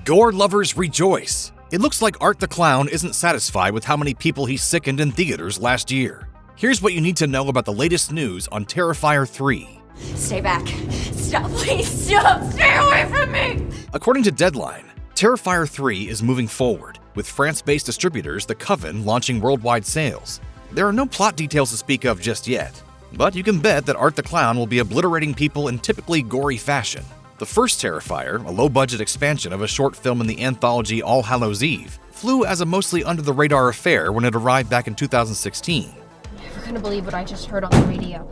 Gore lovers rejoice. It looks like Art the Clown isn't satisfied with how many people he sickened in theaters last year. Here's what you need to know about the latest news on Terrifier 3. Stay back. Stop, please, stop. Stay away from me. According to Deadline, Terrifier 3 is moving forward, with France-based distributors The Coven launching worldwide sales. There are no plot details to speak of just yet, but you can bet that Art the Clown will be obliterating people in typically gory fashion. The first Terrifier, a low-budget expansion of a short film in the anthology All Hallows Eve, flew as a mostly under-the-radar affair when it arrived back in 2016. I'm never gonna believe what I just heard on the radio.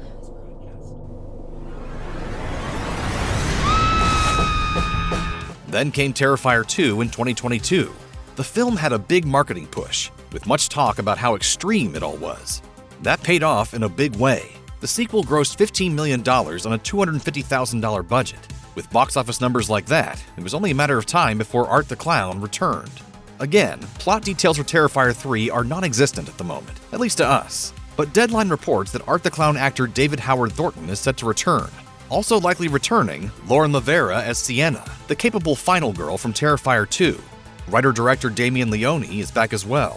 Then came Terrifier 2 in 2022. The film had a big marketing push, with much talk about how extreme it all was. That paid off in a big way. The sequel grossed $15 million on a $250,000 budget. With box office numbers like that, it was only a matter of time before Art the Clown returned. Again, plot details for Terrifier 3 are non-existent at the moment, at least to us. But Deadline reports that Art the Clown actor David Howard Thornton is set to return. Also likely returning, Lauren Levera as Sienna, the capable final girl from Terrifier 2. Writer-director Damien Leone is back as well.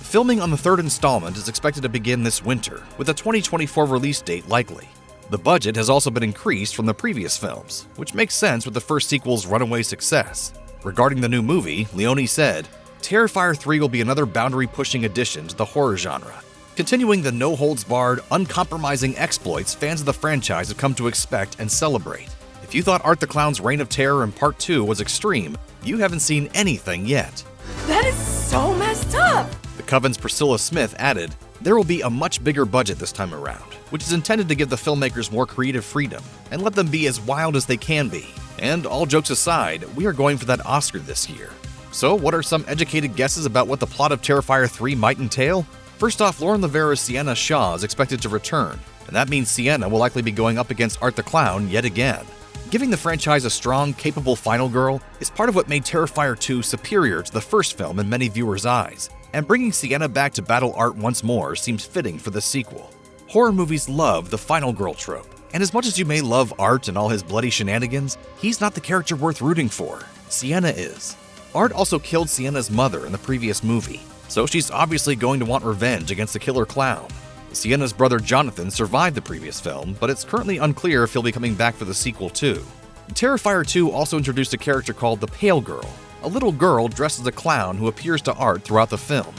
Filming on the third installment is expected to begin this winter, with a 2024 release date likely. The budget has also been increased from the previous films, which makes sense with the first sequel's runaway success. Regarding the new movie, Leone said, Terrifier 3 will be another boundary-pushing addition to the horror genre, continuing the no-holds-barred, uncompromising exploits fans of the franchise have come to expect and celebrate. If you thought Art the Clown's reign of terror in Part 2 was extreme, you haven't seen anything yet. That is so messed up. The Coven's Priscilla Smith added, there will be a much bigger budget this time around, which is intended to give the filmmakers more creative freedom and let them be as wild as they can be. And all jokes aside, we are going for that Oscar this year. So what are some educated guesses about what the plot of Terrifier 3 might entail? First off, Lauren Levera's Sienna Shaw is expected to return, and that means Sienna will likely be going up against Art the Clown yet again. Giving the franchise a strong, capable final girl is part of what made Terrifier 2 superior to the first film in many viewers' eyes, and bringing Sienna back to battle Art once more seems fitting for the sequel. Horror movies love the final girl trope, and as much as you may love Art and all his bloody shenanigans, he's not the character worth rooting for. Sienna is. Art also killed Sienna's mother in the previous movie, so she's obviously going to want revenge against the killer clown. Sienna's brother Jonathan survived the previous film, but it's currently unclear if he'll be coming back for the sequel too. Terrifier 2 also introduced a character called the Pale Girl, a little girl dressed as a clown who appears to Art throughout the film.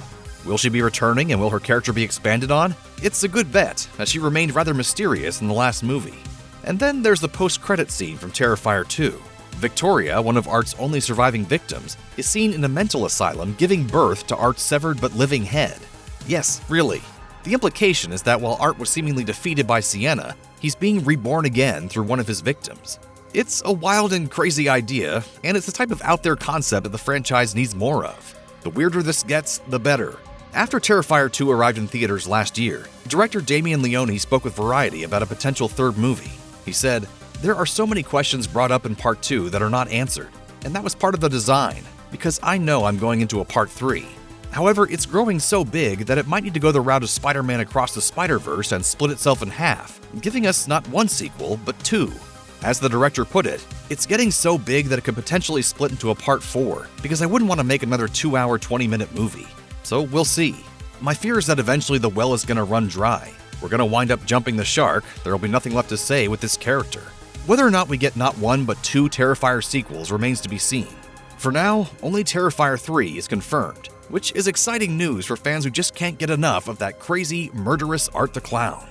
Will she be returning and will her character be expanded on? It's a good bet, as she remained rather mysterious in the last movie. And then there's the post-credit scene from Terrifier 2. Victoria, one of Art's only surviving victims, is seen in a mental asylum giving birth to Art's severed but living head. Yes, really. The implication is that while Art was seemingly defeated by Sienna, he's being reborn again through one of his victims. It's a wild and crazy idea, and it's the type of out-there concept that the franchise needs more of. The weirder this gets, the better. After Terrifier 2 arrived in theaters last year, director Damien Leone spoke with Variety about a potential third movie. He said, there are so many questions brought up in Part 2 that are not answered, and that was part of the design, because I know I'm going into a Part 3. However, it's growing so big that it might need to go the route of Spider-Man Across the Spider-Verse and split itself in half, giving us not one sequel, but two. As the director put it, it's getting so big that it could potentially split into a Part 4, because I wouldn't want to make another 2-hour, 20-minute movie. So we'll see. My fear is that eventually the well is going to run dry. We're going to wind up jumping the shark, there will be nothing left to say with this character. Whether or not we get not one but two Terrifier sequels remains to be seen. For now, only Terrifier 3 is confirmed, which is exciting news for fans who just can't get enough of that crazy, murderous Art the Clown.